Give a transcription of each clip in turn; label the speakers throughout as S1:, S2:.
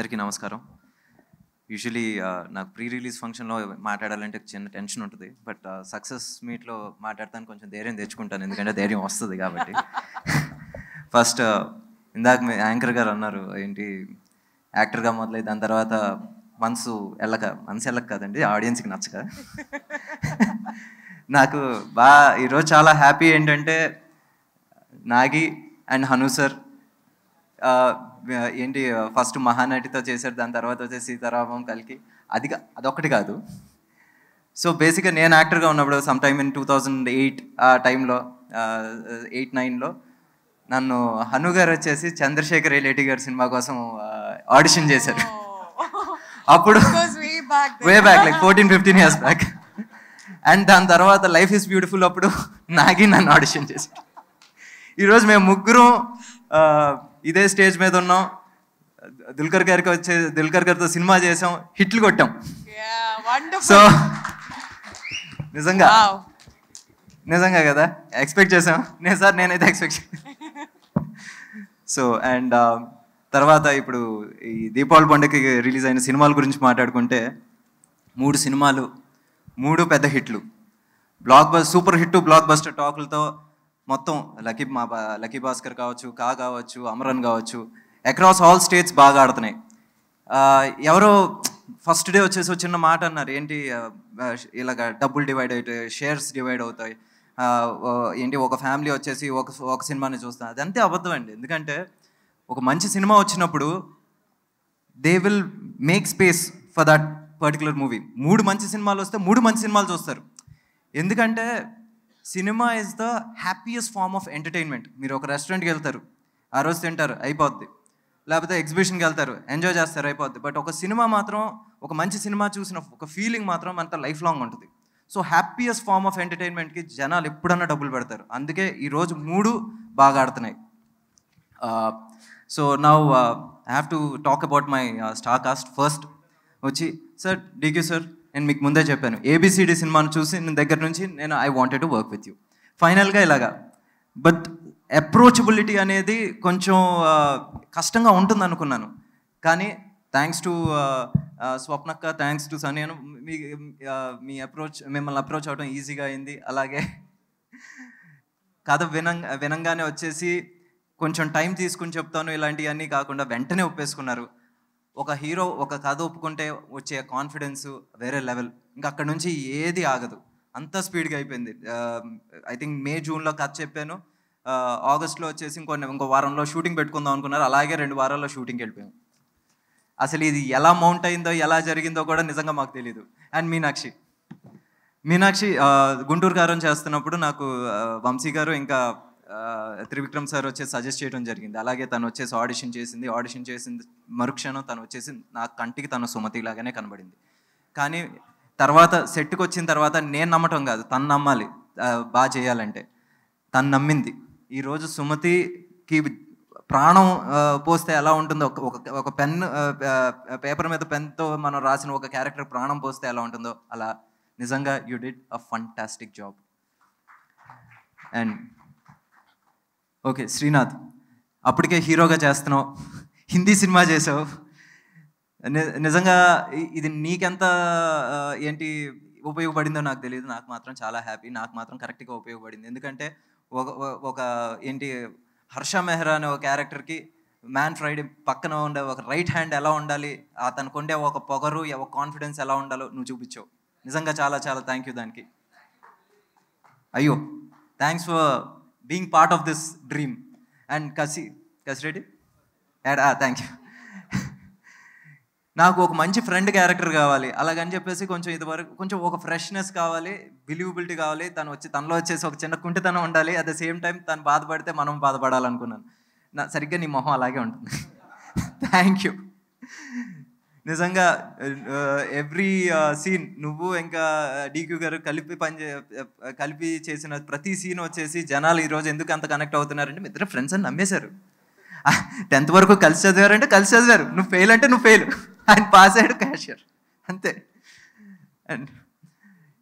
S1: అందరికీ నమస్కారం. యూజువలీ నాకు ప్రీ రిలీజ్ ఫంక్షన్లో మాట్లాడాలంటే చిన్న టెన్షన్ ఉంటుంది. బట్ సక్సెస్ మీట్లో మాట్లాడతాను కొంచెం ధైర్యం తెచ్చుకుంటాను, ఎందుకంటే ధైర్యం వస్తుంది కాబట్టి. ఫస్ట్ ఇందాక మీ యాంకర్ గారు అన్నారు ఏంటి యాక్టర్గా మొదలై దాని తర్వాత మనసు వెళ్ళక కాదండి, ఆడియన్స్కి నచ్చక. నాకు ఈరోజు చాలా హ్యాపీ ఏంటంటే నాగి అండ్ హను సార్ ఏంటి ఫస్ట్ మహానటితో చేశారు, దాని తర్వాత వచ్చేసి సీతారామం కలికి. అదొక్కటి కాదు. సో బేసిక్గా నేను యాక్టర్గా ఉన్నప్పుడు సమ్ టైమ్ ఇన్ 2008 ఆ టైంలో 8-9లో నన్ను హను గారు వచ్చేసి చంద్రశేఖర్ రేలేటి గారి సినిమా కోసం ఆడిషన్ చేశారు. అప్పుడు way back like 14-15 years back. And దాని తర్వాత లైఫ్ ఈజ్ బ్యూటిఫుల్ అప్పుడు నాగి నన్ను ఆడిషన్ చేశారు. ఈరోజు మేము ముగ్గురం ఇదే స్టేజ్ మీద ఉన్నాం. దుల్కర్ గారితో సినిమా చేసాం, హిట్లు కొట్టాం. సో నిజంగా కదా ఎక్స్పెక్ట్ చేసాం. నేనైతే ఎక్స్పెక్ట్ సో అండ్ తర్వాత ఇప్పుడు ఈ దీపావళి పండుగకి రిలీజ్ అయిన సినిమాల గురించి మాట్లాడుకుంటే 3 సినిమాలు 3 పెద్ద హిట్లు, సూపర్ హిట్ బ్లాక్ బస్టర్ టాకులతో మొత్తం లక్కీ భాస్కర్ కావచ్చు, కావచ్చు, అమరన్ కావచ్చు, అక్రాస్ ఆల్ స్టేట్స్ బాగా ఆడుతున్నాయి. ఎవరో ఫస్ట్ డే వచ్చేసి చిన్న మాట అన్నారు, ఏంటి ఇలాగ డబ్బులు డివైడ్ అవుతాయి, షేర్స్ డివైడ్ అవుతాయి, ఏంటి ఒక ఫ్యామిలీ వచ్చేసి ఒక సినిమాని చూస్తాను. అదంతే అబద్ధం అండి. ఎందుకంటే ఒక మంచి సినిమా వచ్చినప్పుడు they will make space for that particular movie. 3 మంచి సినిమాలు వస్తే 3 మంచి సినిమాలు చూస్తారు. ఎందుకంటే సినిమా is the happiest form of entertainment. మీరు ఒక రెస్టారెంట్కి వెళ్తారు, ఆ రోజు తింటారు, అయిపోద్ది. లేకపోతే ఎగ్జిబిషన్కి వెళ్తారు, ఎంజాయ్ చేస్తారు, అయిపోద్ది. బట్ ఒక సినిమా మాత్రం, ఒక మంచి సినిమా చూసిన ఒక ఫీలింగ్ మాత్రం అంత లైఫ్ లాంగ్ ఉంటుంది. సో హ్యాపీయెస్ట్ ఫార్మ్ ఆఫ్ ఎంటర్టైన్మెంట్కి జనాలు ఎప్పుడన్నా డబ్బులు పెడతారు. అందుకే ఈరోజు 3 బాగా ఆడుతున్నాయి. So now I have to talk about my star cast. First వచ్చి సార్ DQ సార్, నేను మీకు ముందే చెప్పాను, ABCD సినిమాను చూసి నేను దగ్గర నుంచి I wanted to work with you. ఫైనల్గా ఇలాగా. బట్ అప్రోచబిలిటీ అనేది కొంచెం కష్టంగా ఉంటుంది అనుకున్నాను. కానీ థ్యాంక్స్ టు స్వప్నక్క, థ్యాంక్స్ టు సనీ, మిమ్మల్ని అప్రోచ్ అవ్వడం ఈజీగా అయింది. అలాగే కథ వినంగానే వచ్చేసి కొంచెం టైం తీసుకుని చెప్తాను ఇలాంటివన్నీ కాకుండా వెంటనే ఒప్పేసుకున్నారు. ఒక హీరో ఒక కథ ఒప్పుకుంటే వచ్చే కాన్ఫిడెన్స్ వేరే లెవెల్. ఇంకా అక్కడ నుంచి ఏది ఆగదు, అంత స్పీడ్గా అయిపోయింది. ఐ థింక్ May-June కథ చెప్పాను, ఆగస్ట్లో వచ్చేసి ఇంకో వారంలో షూటింగ్ పెట్టుకుందాం అనుకున్నారు. అలాగే 2 వారాల్లో షూటింగ్కి వెళ్ళిపోయాం. అసలు ఇది ఎలా మౌంట్ అయిందో ఎలా జరిగిందో కూడా నిజంగా మాకు తెలియదు. అండ్ మీనాక్షి గుంటూరు కారం చేస్తున్నప్పుడు నాకు వంశీ గారు ఇంకా త్రివిక్రమ్ సార్ వచ్చేసి సజెస్ట్ చేయడం జరిగింది. అలాగే తను వచ్చేసి ఆడిషన్ చేసింది మరుక్షణం తను వచ్చేసి నా కంటికి తను సుమతి లాగానే కనబడింది. కానీ తర్వాత సెట్కి వచ్చిన తర్వాత నేను నమ్మటం కాదు, తను నమ్మాలి బాగా చేయాలంటే. తను నమ్మింది. ఈరోజు సుమతికి ప్రాణం పోస్తే ఎలా ఉంటుందో, ఒక పేపర్ మీద పెన్తో మనం రాసిన ఒక క్యారెక్టర్ ప్రాణం పోస్తే ఎలా ఉంటుందో అలా నిజంగా you did a fantastic job. And okay Srinath, అప్పటికే హీరోగా చేస్తున్నావు, హిందీ సినిమా చేసావు. నిజంగా ఇది నీకెంత ఏంటి ఉపయోగపడిందో నాకు తెలియదు. నాకు మాత్రం చాలా హ్యాపీ, నాకు మాత్రం కరెక్ట్గా ఉపయోగపడింది. ఎందుకంటే ఒక ఏంటి హర్ష మెహ్రా అనే ఒక క్యారెక్టర్కి మ్యాన్ ఫ్రైడే పక్కన ఉండే ఒక రైట్ హ్యాండ్ ఎలా ఉండాలి, అతనికి ఉండే ఒక పొగరు, ఒక కాన్ఫిడెన్స్ ఎలా ఉండాలో నువ్వు చూపించావు. నిజంగా చాలా చాలా థ్యాంక్ యూ దానికి. అయ్యో thanks for being part of this dream. And Kasireddy thank you. నాకు ఒక మంచి ఫ్రెండ్ క్యారెక్టర్ కావాలి, అలాగని చెప్పేసి కొంచెం ఒక ఫ్రెష్నెస్ కావాలి, బిలీవబిలిటీ కావాలి. తనలో వచ్చేసి ఒక చిన్న కుంటితనం ఉండాలి. అట్ ద సేమ్ టైం తను బాధపడితే మనం బాధపడాలనుకున్నాను. సరిగ్గా నీ మొహం అలాగే ఉంటుంది. Thank you. నిజంగా ఎవ్రీ సీన్ నువ్వు ఇంకా DQ గారు కలిపి చేసిన ప్రతి సీన్ వచ్చేసి జనాలు ఈరోజు ఎందుకు అంత కనెక్ట్ అవుతున్నారంటే మీ ఇద్దరు ఫ్రెండ్స్ అని నమ్మేశారు. 10th వరకు కలిసి చదివారంటే కలిసి చదివారు, నువ్వు ఫెయిల్ అంటే నువ్వు ఫెయిల్, ఆయన పాస్ అయ్యాడు క్యాషియర్, అంతే. అండ్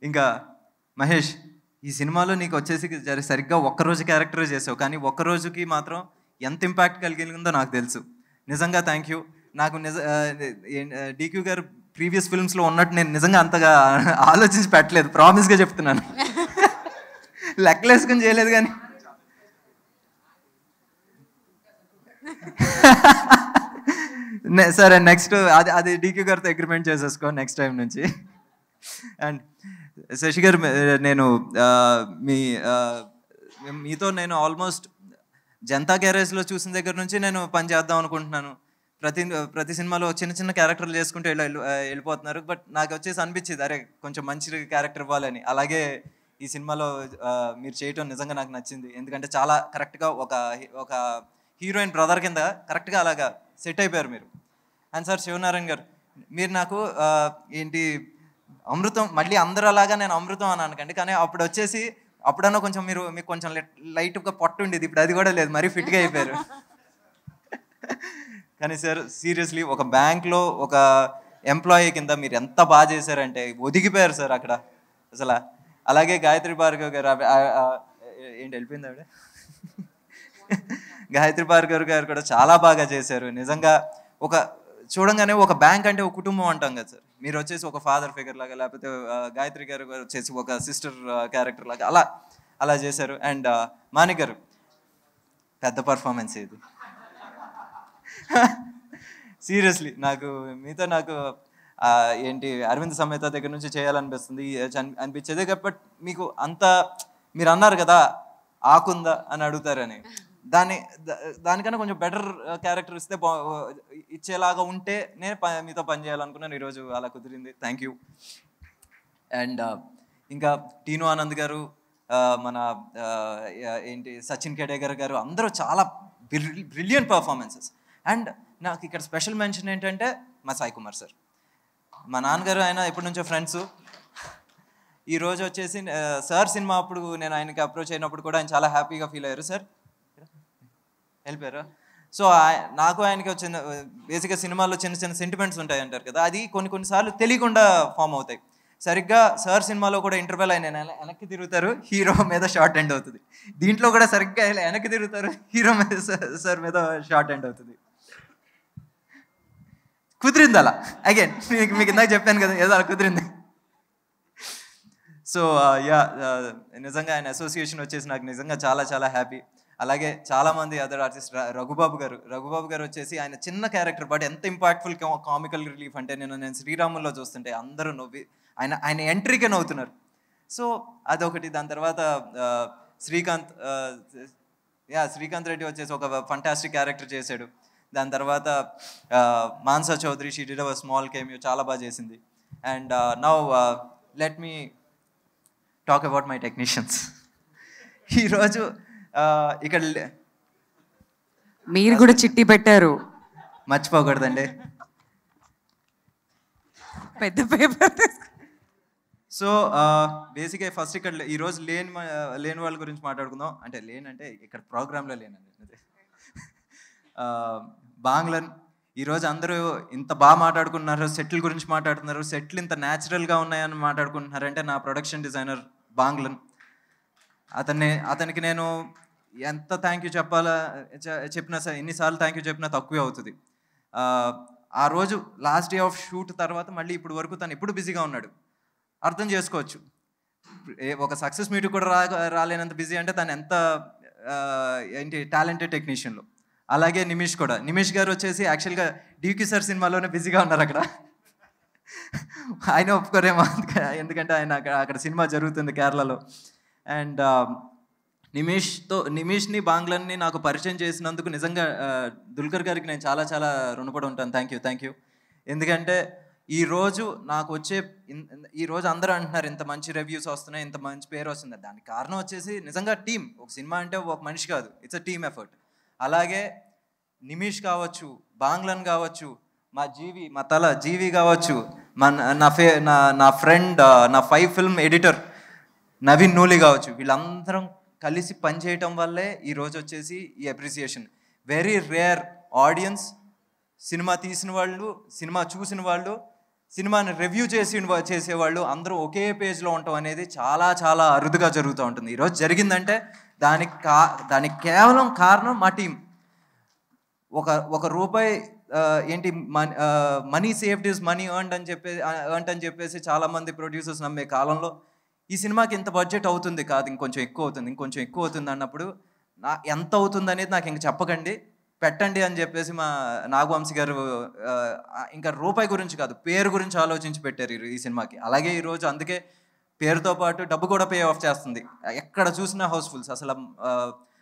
S1: ఇంకా మహేష్, ఈ సినిమాలో నీకు వచ్చేసి సరిగ్గా ఒక్కరోజు క్యారెక్టర్ చేసావు, కానీ ఒక్కరోజుకి మాత్రం ఎంత ఇంపాక్ట్ కలిగిందో నాకు తెలుసు. నిజంగా థ్యాంక్ యూ. నాకు డీక్యూ గారు ప్రీవియస్ ఫిల్మ్స్లో ఉన్నట్టు నేను నిజంగా అంతగా ఆలోచించి పెట్టలేదు, ప్రామిస్గా చెప్తున్నాను. లెక్కలేసుకుని చేయలేదు కానీ సరే నెక్స్ట్ అది డీక్యూ గారితో అగ్రిమెంట్ చేసేసుకో నెక్స్ట్ టైం నుంచి. అండ్ శశి గారు, నేను మీతో నేను ఆల్మోస్ట్ జనతా గ్యారేజ్లో చూసిన దగ్గర నుంచి నేను పని చేద్దాం అనుకుంటున్నాను. ప్రతి సినిమాలో చిన్న చిన్న క్యారెక్టర్లు చేసుకుంటూ వెళ్ళిపోతున్నారు. బట్ నాకు వచ్చేసి అనిపించింది, అరే కొంచెం మంచి క్యారెక్టర్ ఇవ్వాలని. అలాగే ఈ సినిమాలో మీరు చేయటం నిజంగా నాకు నచ్చింది. ఎందుకంటే చాలా కరెక్ట్గా ఒక హీరోయిన్ బ్రదర్ కింద కరెక్ట్గా అలాగా సెట్ అయిపోయారు మీరు. అండ్ సార్ శివనారాయణ గారు, మీరు నాకు ఏంటి అమృతం, మళ్ళీ అందరూ అలాగా నేను అమృతం అని అనకండి, కానీ అప్పుడు వచ్చేసి అప్పుడన్నా కొంచెం మీకు కొంచెం లైట్గా పొట్టు ఉండేది, ఇప్పుడు అది కూడా లేదు, మరీ ఫిట్గా అయిపోయారు. కానీ సార్ సీరియస్లీ ఒక బ్యాంక్లో ఒక ఎంప్లాయీ కింద మీరు ఎంత బాగా చేశారంటే ఒదిగిపోయారు సార్ అక్కడ అసలు. అలాగే గాయత్రి భార్గవ్ గారు, ఏంటి వెళ్ళిపోయింది ఆవిడ, గాయత్రి భార్గవ్ గారు కూడా చాలా బాగా చేశారు. నిజంగా చూడంగానే ఒక బ్యాంక్ అంటే ఒక కుటుంబం అంటాం కదా సార్, మీరు వచ్చేసి ఒక ఫాదర్ ఫిగర్ లాగా, లేకపోతే గాయత్రి గారు వచ్చేసి ఒక సిస్టర్ క్యారెక్టర్ లాగా అలా చేశారు. అండ్ మాణిక్ గారు, పెద్ద పర్ఫార్మెన్స్ ఇది. సీరియస్లీ మీతో నాకు ఏంటి అరవింద్ సమేత దగ్గర నుంచి చేయాలనిపిస్తుంది అనిపించేది. బట్ మీకు అంత మీరు అన్నారు కదా ఆకుందా అని అడుగుతారని, దానికన్నా కొంచెం బెటర్ క్యారెక్టర్ ఇచ్చేలాగా ఉంటే నేను మీతో పని చేయాలనుకున్నాను. ఈరోజు అలా కుదిరింది. Thank you. అండ్ ఇంకా టీను ఆనంద్ గారు, మన ఏంటి సచిన్ కేడేకర్ గారు, అందరూ చాలా బ్రిలియంట్ పర్ఫార్మెన్సెస్. అండ్ నాకు ఇక్కడ స్పెషల్ మెన్షన్ ఏంటంటే మా సాయి కుమార్ సార్, మా నాన్నగారు ఆయన ఎప్పటి నుంచో ఫ్రెండ్స్. ఈరోజు వచ్చేసి సార్ సినిమా అప్పుడు నేను ఆయనకి అప్రోచ్ అయినప్పుడు కూడా ఆయన చాలా హ్యాపీగా ఫీల్ అయ్యారు. సార్ వెళ్ళిపోయారు. సో నాకు ఆయనకి వచ్చిన బేసిక్గా సినిమాల్లో చిన్న చిన్న సెంటిమెంట్స్ ఉంటాయి అంటారు కదా, అది కొన్నిసార్లు తెలియకుండా ఫామ్ అవుతాయి. సరిగ్గా సార్ సినిమాలో కూడా ఇంటర్వెల్ ఆయన వెనక్కి తిరుగుతారు, హీరో మీద షార్ట్ ఎండ్ అవుతుంది. దీంట్లో కూడా సరిగ్గా వెనక్కి తిరుగుతారు, హీరో మీద సార్ మీద షార్ట్ ఎండ్ అవుతుంది. కుదిరింది అలా. అగైన్ మీకు ఇందాక చెప్పాను కదా, ఏదో అలా కుదిరింది. సో నిజంగా ఆయన అసోసియేషన్ వచ్చేసి నాకు నిజంగా చాలా చాలా హ్యాపీ. అలాగే చాలామంది అదర్ ఆర్టిస్ట్, రఘుబాబు గారు వచ్చేసి ఆయన చిన్న క్యారెక్టర్ బట్ ఎంత ఇంపాక్ట్ఫుల్ కామికల్ రిలీఫ్ అంటే నేను శ్రీరాముల్లో చూస్తుంటే అందరూ నవ్వి ఆయన ఎంట్రీకే నవ్వుతున్నారు. సో అదొకటి. దాని తర్వాత శ్రీకాంత్ రెడ్డి వచ్చేసి ఒక ఫంటాస్టిక్ క్యారెక్టర్ చేశాడు. దాని తర్వాత Mansa Chaudhary, she did a small cameo, చాలా బాగా చేసింది. And now let me talk about my technicians. ఈరోజు ఇక్కడ
S2: మీరు కూడా చిట్టి పెట్టారు,
S1: మర్చిపోకూడదండి.
S2: పెద్ద పేపర్.
S1: సో బేసిక్గా ఫస్ట్ ఇక్కడ ఈరోజు లేని వాళ్ళ గురించి మాట్లాడుకుందాం. అంటే ఇక్కడ ప్రోగ్రాంలో లేనండి, బాంగ్లన్. ఈరోజు అందరూ ఇంత బాగా మాట్లాడుకుంటున్నారు, సెటిల్ గురించి మాట్లాడుతున్నారు, సెటిల్ ఇంత న్యాచురల్గా ఉన్నాయని మాట్లాడుకుంటున్నారంటే నా ప్రొడక్షన్ డిజైనర్ బాంగ్లన్. అతనికి నేను ఎంత థ్యాంక్ యూ చెప్పినా సార్, ఎన్నిసార్లు థ్యాంక్ యూ చెప్పినా తక్కువే అవుతుంది. ఆ రోజు లాస్ట్ డే ఆఫ్ షూట్ తర్వాత మళ్ళీ ఇప్పుడు వరకు తను ఎప్పుడు బిజీగా ఉన్నాడు, అర్థం చేసుకోవచ్చు. ఒక సక్సెస్ మీట్ కూడా రాలేనంత బిజీ అంటే తను ఎంత టాలెంటెడ్ టెక్నీషియన్లో. అలాగే నిమిష్ గారు వచ్చేసి యాక్చువల్గా డీక్యూ సార్ సినిమాలోనే బిజీగా ఉన్నారు అక్కడ. ఆయన ఒప్పుకోరేమో, ఎందుకంటే ఆయన అక్కడ సినిమా జరుగుతుంది కేరళలో. అండ్ నిమిష్ని, బాంగ్లన్ని నాకు పరిచయం చేసినందుకు నిజంగా దుల్కర్ గారికి నేను చాలా చాలా రుణపడి ఉంటాను. Thank you. ఎందుకంటే ఈరోజు అందరూ అంటున్నారు ఇంత మంచి రివ్యూస్ వస్తున్నాయి, ఇంత మంచి పేరు వస్తుంది. దానికి కారణం వచ్చేసి నిజంగా టీం. ఒక సినిమా అంటే ఒక మనిషి కాదు, ఇట్స్ అ టీమ్ ఎఫర్ట్. అలాగే నిమిష్ కావచ్చు, బాంగ్లన్ కావచ్చు, మా తల జీవి కావచ్చు, నా ఫ్రెండ్, నా 5 ఫిల్మ్ ఎడిటర్ నవీన్ నూలి కావచ్చు, వీళ్ళందరం కలిసి పనిచేయటం వల్లే ఈరోజు వచ్చేసి ఈ appreciation. Very rare audience, cinema తీసిన వాళ్ళు, సినిమా చూసిన వాళ్ళు, సినిమాని రివ్యూ చేసేవాళ్ళు అందరూ ఒకే పేజ్లో ఉండటం అనేది చాలా చాలా అరుదుగా జరుగుతూ ఉంటుంది. ఈరోజు జరిగిందంటే దానికి కేవలం కారణం మా టీం. ఒక రూపాయి ఏంటి money saved is money earned అని చెప్పేసి చాలామంది ప్రొడ్యూసర్స్ నమ్మే కాలంలో ఈ సినిమాకి ఇంత బడ్జెట్ అవుతుంది కాదు, ఇంకొంచెం ఎక్కువ అవుతుంది అన్నప్పుడు ఎంత అవుతుంది అనేది నాకు ఇంక చెప్పకండి, పెట్టండి అని చెప్పేసి మా నాగవంశీ గారు ఇంకా రూపాయి గురించి కాదు, పేరు గురించి ఆలోచించి పెట్టారు ఈ సినిమాకి. అలాగే ఈరోజు అందుకే పేరుతో పాటు డబ్బు కూడా పే ఆఫ్ చేస్తుంది. ఎక్కడ చూసినా హౌస్ఫుల్స్. అసలు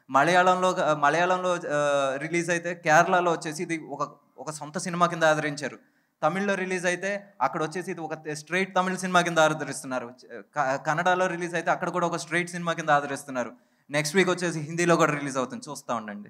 S1: మలయాళంలో రిలీజ్ అయితే కేరళలో వచ్చేసి ఇది ఒక సొంత సినిమా కింద ఆదరించారు. తమిళ్లో రిలీజ్ అయితే అక్కడ వచ్చేసి ఇది ఒక స్ట్రైట్ తమిళ సినిమా కింద ఆదరిస్తున్నారు. కన్నడలో రిలీజ్ అయితే అక్కడ కూడా ఒక స్ట్రైట్ సినిమా కింద ఆదరిస్తున్నారు. నెక్స్ట్ వీక్ వచ్చేసి హిందీలో కూడా రిలీజ్ అవుతుంది, చూస్తూ ఉండండి.